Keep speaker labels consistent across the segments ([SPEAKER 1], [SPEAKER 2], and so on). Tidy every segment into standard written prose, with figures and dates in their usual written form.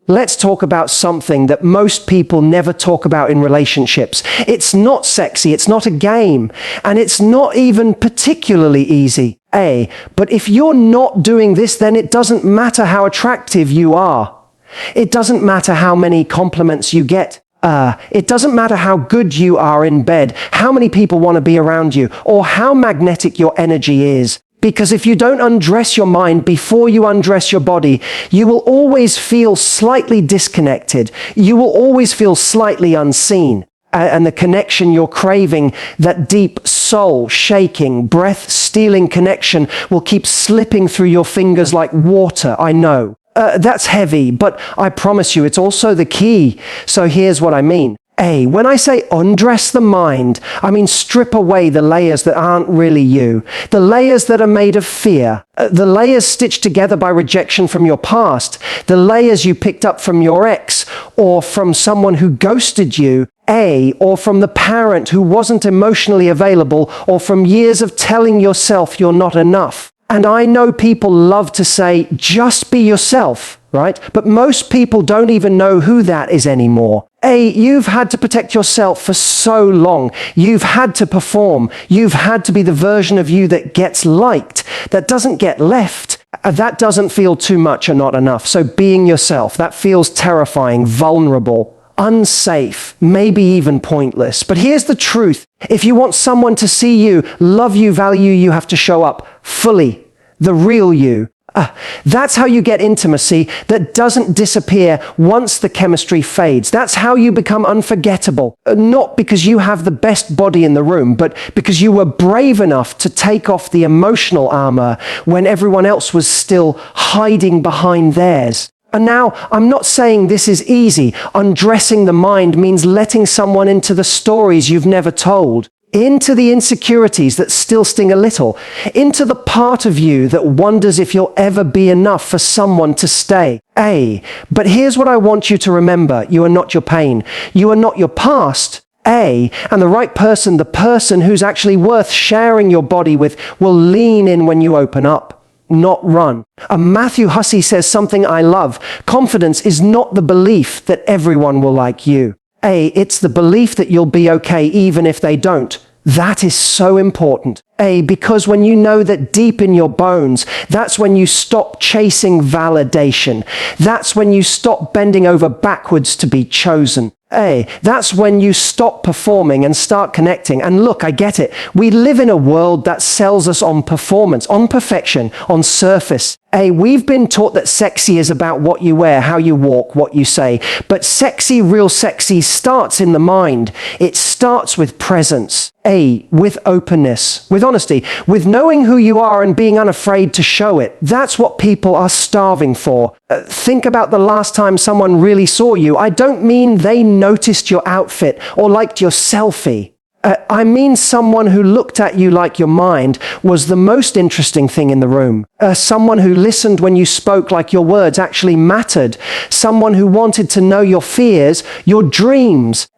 [SPEAKER 1] Let's talk about something that most people never talk about in relationships. It's not sexy, it's not a game, and it's not even particularly easy. But if you're not doing this, then it doesn't matter how attractive you are. It doesn't matter how many compliments you get. It doesn't matter how good you are in bed, how many people want to be around you, or how magnetic your energy is. Because if you don't undress your mind before you undress your body, you will always feel slightly disconnected. You will always feel slightly unseen. And the connection you're craving, that deep soul-shaking, breath-stealing connection, will keep slipping through your fingers like water, I know. That's heavy, but I promise you it's also the key. So here's what I mean. When I say undress the mind, I mean strip away the layers that aren't really you, the layers that are made of fear, the layers stitched together by rejection from your past, the layers you picked up from your ex, or from someone who ghosted you, or from the parent who wasn't emotionally available, or from years of telling yourself you're not enough. And I know people love to say, just be yourself, right? But most people don't even know who that is anymore. You've had to protect yourself for so long. You've had to perform. You've had to be the version of you that gets liked, that doesn't get left. That doesn't feel too much or not enough. So being yourself, that feels terrifying, vulnerable, unsafe, maybe even pointless. But here's the truth. If you want someone to see you, love you, value you, have to show up fully, the real you. That's how you get intimacy that doesn't disappear once the chemistry fades. That's how you become unforgettable. Not because you have the best body in the room, but because you were brave enough to take off the emotional armor when everyone else was still hiding behind theirs. And now, I'm not saying this is easy. Undressing the mind means letting someone into the stories you've never told, into the insecurities that still sting a little, into the part of you that wonders if you'll ever be enough for someone to stay. But here's what I want you to remember. You are not your pain. You are not your past. And the right person, the person who's actually worth sharing your body with, will lean in when you open up, not run. Matthew Hussey says something I love. Confidence is not the belief that everyone will like you. It's the belief that you'll be okay even if they don't. That is so important. Because when you know that deep in your bones, that's when you stop chasing validation. That's when you stop bending over backwards to be chosen. That's when you stop performing and start connecting. And look, I get it. We live in a world that sells us on performance, on perfection, on surface. We've been taught that sexy is about what you wear, how you walk, what you say. But sexy, real sexy, starts in the mind. It starts with presence. With openness, with honesty, with knowing who you are and being unafraid to show it. That's what people are starving for. Think about the last time someone really saw you. I don't mean they noticed your outfit or liked your selfie. I mean someone who looked at you like your mind was the most interesting thing in the room. Someone who listened when you spoke like your words actually mattered. Someone who wanted to know your fears, your dreams,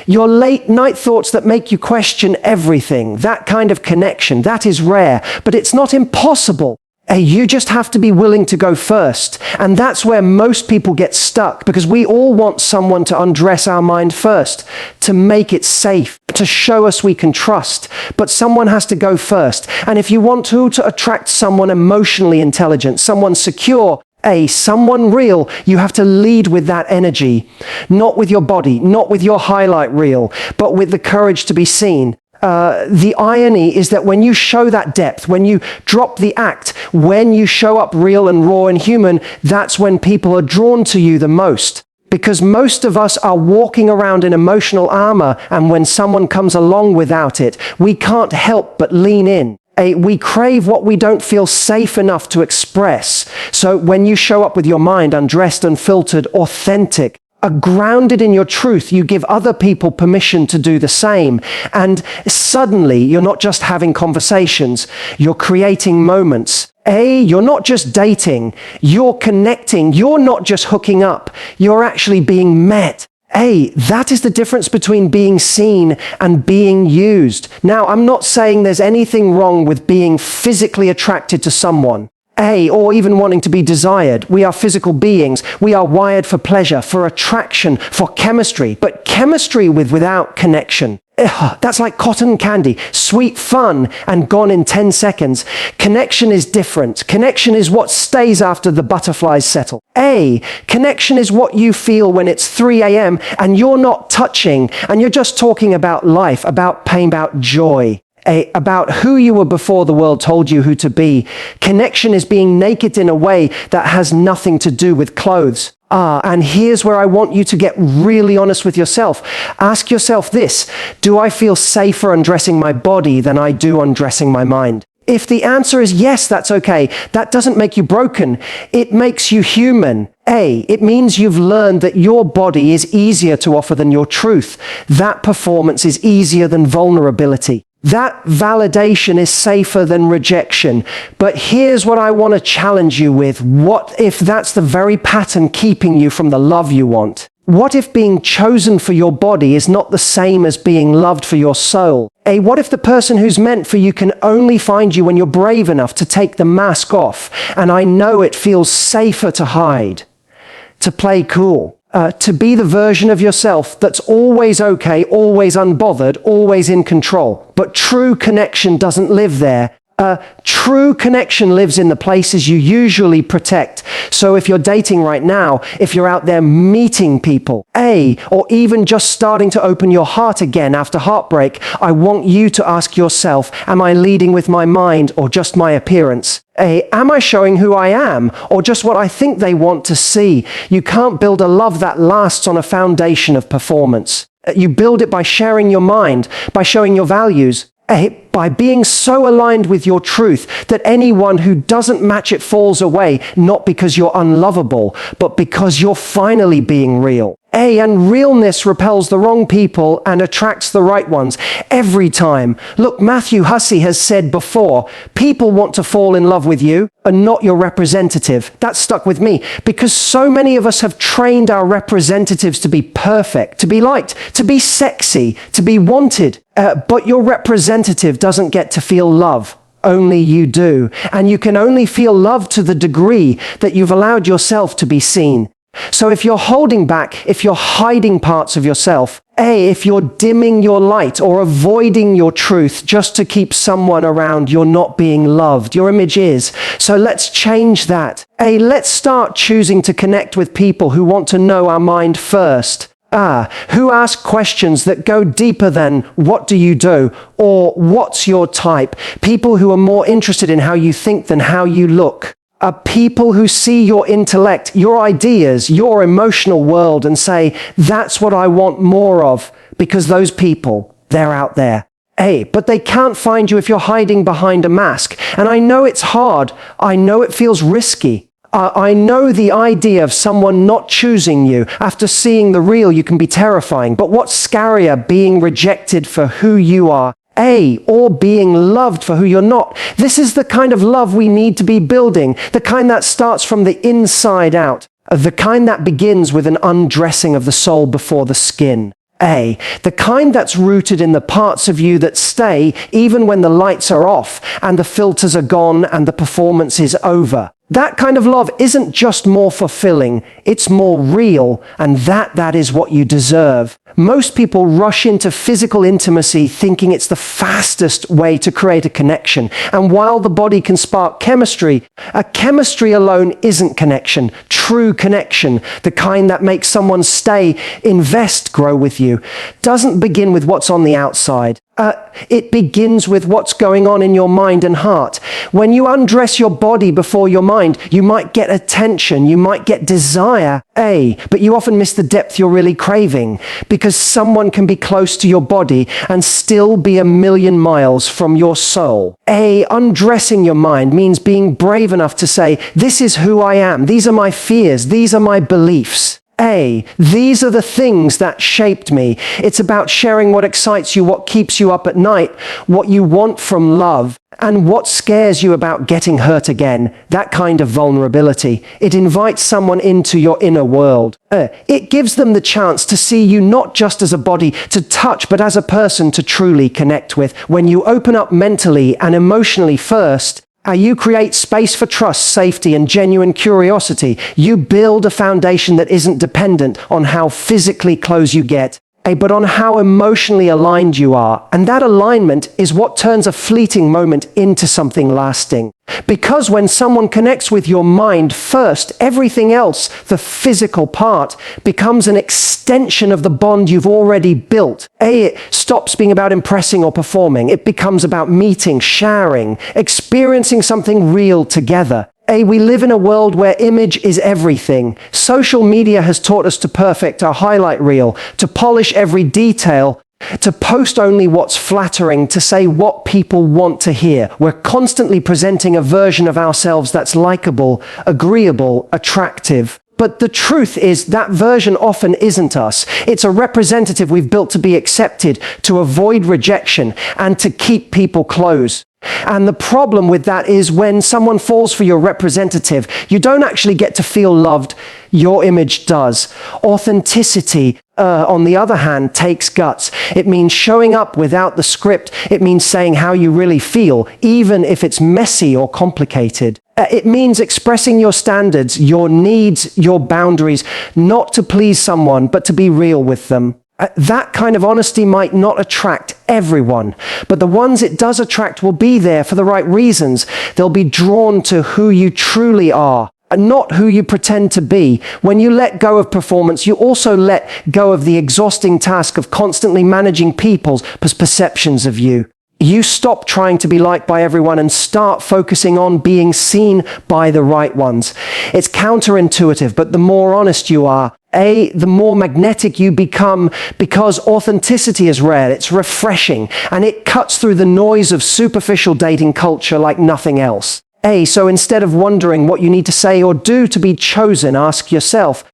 [SPEAKER 1] your late night thoughts that make you question everything. That kind of connection, that is rare, but it's not impossible. You just have to be willing to go first. And that's where most people get stuck, because we all want someone to undress our mind first, to make it safe, to show us we can trust. But someone has to go first. And if you want to attract someone emotionally intelligent, someone secure, someone real, you have to lead with that energy. Not with your body, not with your highlight reel, but with the courage to be seen. The irony is that when you show that depth, when you drop the act, when you show up real and raw and human, that's when people are drawn to you the most. Because most of us are walking around in emotional armor, and when someone comes along without it, we can't help but lean in. We crave what we don't feel safe enough to express. So when you show up with your mind undressed, unfiltered, authentic, grounded in your truth, you give other people permission to do the same. And suddenly, you're not just having conversations, you're creating moments. You're not just dating, you're connecting, you're not just hooking up, you're actually being met. That is the difference between being seen and being used. Now, I'm not saying there's anything wrong with being physically attracted to someone. Or even wanting to be desired. We are physical beings. We are wired for pleasure, for attraction, for chemistry. But chemistry without connection. That's like cotton candy, sweet fun and gone in 10 seconds. Connection is different. Connection is what stays after the butterflies settle. Connection is what you feel when it's 3 a.m. and you're not touching and you're just talking about life, about pain, about joy. About who you were before the world told you who to be. Connection is being naked in a way that has nothing to do with clothes. And here's where I want you to get really honest with yourself. Ask yourself this: do I feel safer undressing my body than I do undressing my mind? If the answer is yes, that's okay. That doesn't make you broken. It makes you human. It means you've learned that your body is easier to offer than your truth. That performance is easier than vulnerability. That validation is safer than rejection. But here's what I want to challenge you with. What if that's the very pattern keeping you from the love you want? What if being chosen for your body is not the same as being loved for your soul? What if the person who's meant for you can only find you when you're brave enough to take the mask off? And I know it feels safer to hide, to play cool. To be the version of yourself that's always okay, always unbothered, always in control. But true connection doesn't live there. True connection lives in the places you usually protect. So if you're dating right now, if you're out there meeting people, or even just starting to open your heart again after heartbreak, I want you to ask yourself, am I leading with my mind or just my appearance? Am I showing who I am or just what I think they want to see? You can't build a love that lasts on a foundation of performance. You build it by sharing your mind, by showing your values, by being so aligned with your truth that anyone who doesn't match it falls away, not because you're unlovable, but because you're finally being real. And realness repels the wrong people and attracts the right ones every time. Look, Matthew Hussey has said before, people want to fall in love with you and not your representative. That stuck with me because so many of us have trained our representatives to be perfect, to be liked, to be sexy, to be wanted. But your representative doesn't get to feel love. Only you do. And you can only feel love to the degree that you've allowed yourself to be seen. So if you're holding back, if you're hiding parts of yourself, if you're dimming your light or avoiding your truth just to keep someone around, you're not being loved. Your image is. So let's change that. Let's start choosing to connect with people who want to know our mind first. Who ask questions that go deeper than what do you do or what's your type? People who are more interested in how you think than how you look. People who see your intellect, your ideas, your emotional world and say, that's what I want more of, because those people, they're out there. But they can't find you if you're hiding behind a mask. And I know it's hard. I know it feels risky. I know the idea of someone not choosing you after seeing the real you can be terrifying. But what's scarier, being rejected for who you are, or being loved for who you're not? This is the kind of love we need to be building, the kind that starts from the inside out, the kind that begins with an undressing of the soul before the skin. The kind that's rooted in the parts of you that stay even when the lights are off and the filters are gone and the performance is over. That kind of love isn't just more fulfilling, it's more real, and that is what you deserve. Most people rush into physical intimacy thinking it's the fastest way to create a connection. And while the body can spark chemistry, chemistry alone isn't connection. True connection, the kind that makes someone stay, invest, grow with you, doesn't begin with what's on the outside. It begins with what's going on in your mind and heart. When you undress your body before your mind, you might get attention, you might get desire, but you often miss the depth you're really craving, because someone can be close to your body and still be a million miles from your soul. Undressing your mind means being brave enough to say, this is who I am, these are my fears, these are my beliefs. These are the things that shaped me. It's about sharing what excites you, what keeps you up at night, what you want from love, and what scares you about getting hurt again. That kind of vulnerability. It invites someone into your inner world. It gives them the chance to see you not just as a body to touch, but as a person to truly connect with. When you open up mentally and emotionally first, You create space for trust, safety, and genuine curiosity. You build a foundation that isn't dependent on how physically close you get, but on how emotionally aligned you are. And that alignment is what turns a fleeting moment into something lasting. Because when someone connects with your mind first, everything else, the physical part, becomes an extension of the bond you've already built. It stops being about impressing or performing. It becomes about meeting, sharing, experiencing something real together. We live in a world where image is everything. Social media has taught us to perfect our highlight reel, to polish every detail, to post only what's flattering, to say what people want to hear. We're constantly presenting a version of ourselves that's likable, agreeable, attractive. But the truth is that version often isn't us. It's a representative we've built to be accepted, to avoid rejection, and to keep people close. And the problem with that is when someone falls for your representative, you don't actually get to feel loved. Your image does. Authenticity, on the other hand, takes guts. It means showing up without the script. It means saying how you really feel, even if it's messy or complicated. It means expressing your standards, your needs, your boundaries, not to please someone, but to be real with them. That kind of honesty might not attract everyone, but the ones it does attract will be there for the right reasons. They'll be drawn to who you truly are, not who you pretend to be. When you let go of performance, you also let go of the exhausting task of constantly managing people's perceptions of you. You stop trying to be liked by everyone and start focusing on being seen by the right ones. It's counterintuitive, but the more honest you are, the more magnetic you become, because authenticity is rare, it's refreshing, and it cuts through the noise of superficial dating culture like nothing else. So instead of wondering what you need to say or do to be chosen, ask yourself,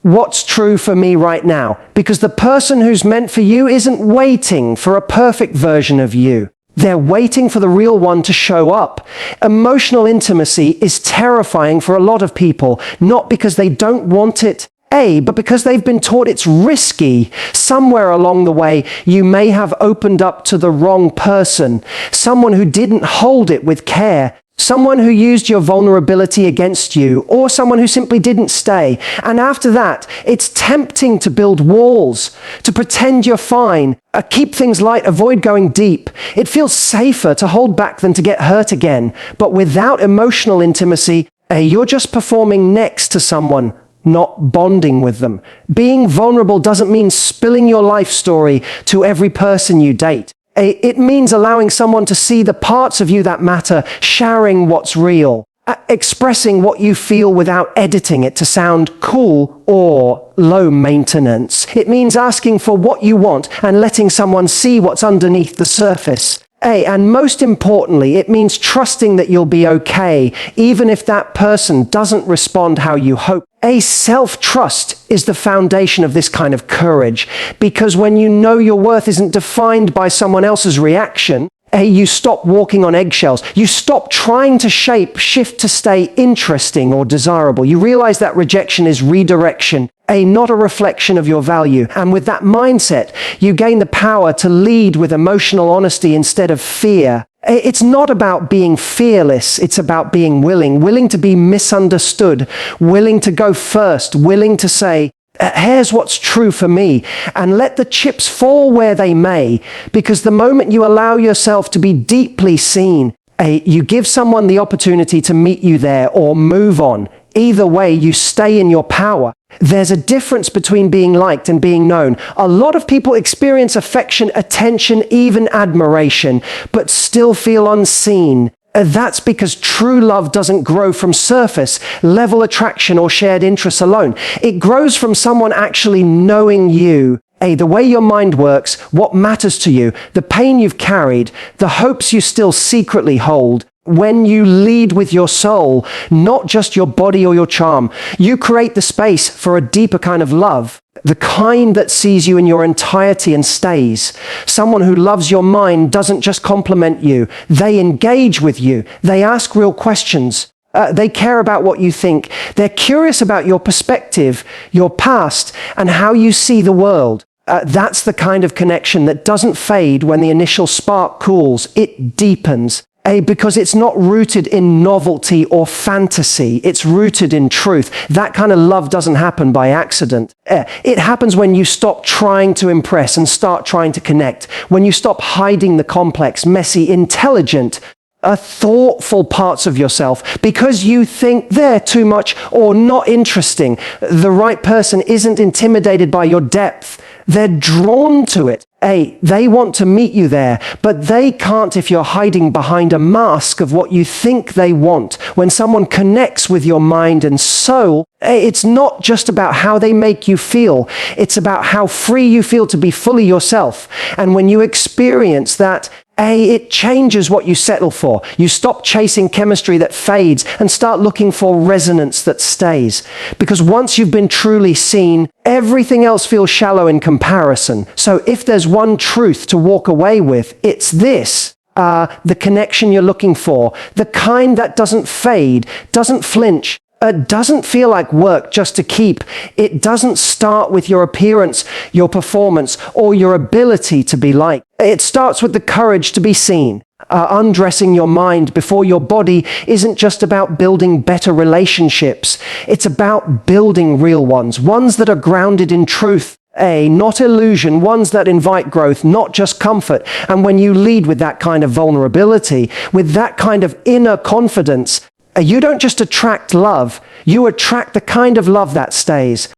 [SPEAKER 1] what's true for me right now? Because the person who's meant for you isn't waiting for a perfect version of you. They're waiting for the real one to show up. Emotional intimacy is terrifying for a lot of people, not because they don't want it, but because they've been taught it's risky. Somewhere along the way, you may have opened up to the wrong person, someone who didn't hold it with care, someone who used your vulnerability against you, or someone who simply didn't stay. And after that, it's tempting to build walls, to pretend you're fine, keep things light, avoid going deep. It feels safer to hold back than to get hurt again. But without emotional intimacy, you're just performing next to someone, not bonding with them. Being vulnerable doesn't mean spilling your life story to every person you date. It means allowing someone to see the parts of you that matter, sharing what's real, expressing what you feel without editing it to sound cool or low maintenance. It means asking for what you want and letting someone see what's underneath the surface. And most importantly, it means trusting that you'll be okay, even if that person doesn't respond how you hope. Self-trust is the foundation of this kind of courage, because when you know your worth isn't defined by someone else's reaction, you stop walking on eggshells. You stop trying to shift to stay interesting or desirable. You realize that rejection is redirection, not a reflection of your value. And with that mindset, you gain the power to lead with emotional honesty instead of fear. It's not about being fearless, it's about being willing to be misunderstood, willing to go first, willing to say, here's what's true for me, and let the chips fall where they may, because the moment you allow yourself to be deeply seen, you give someone the opportunity to meet you there or move on. Either way, you stay in your power. There's a difference between being liked and being known. A lot of people experience affection, attention, even admiration, but still feel unseen. That's because true love doesn't grow from surface level attraction or shared interests alone. It grows from someone actually knowing you, the way your mind works, what matters to you, the pain you've carried, the hopes you still secretly hold. When you lead with your soul, not just your body or your charm, you create the space for a deeper kind of love, the kind that sees you in your entirety and stays. Someone who loves your mind doesn't just compliment you, they engage with you, they ask real questions. They care about what you think. They're curious about your perspective, your past, and how you see the world. That's the kind of connection that doesn't fade when the initial spark cools, it deepens. Because it's not rooted in novelty or fantasy. It's rooted in truth. That kind of love doesn't happen by accident. It happens when you stop trying to impress and start trying to connect. When you stop hiding the complex, messy, intelligent, thoughtful parts of yourself because you think they're too much or not interesting. The right person isn't intimidated by your depth. They're drawn to it. They want to meet you there, but they can't if you're hiding behind a mask of what you think they want. When someone connects with your mind and soul, it's not just about how they make you feel. It's about how free you feel to be fully yourself. And when you experience that, it changes what you settle for. You stop chasing chemistry that fades and start looking for resonance that stays. Because once you've been truly seen, everything else feels shallow in comparison. So if there's one truth to walk away with, it's this. The connection you're looking for, the kind that doesn't fade, doesn't flinch, doesn't feel like work just to keep. It doesn't start with your appearance, your performance, or your ability to be liked. It starts with the courage to be seen. Undressing your mind before your body isn't just about building better relationships. It's about building real ones, ones that are grounded in truth. Not illusion, ones that invite growth, not just comfort. And when you lead with that kind of vulnerability, with that kind of inner confidence, you don't just attract love, you attract the kind of love that stays.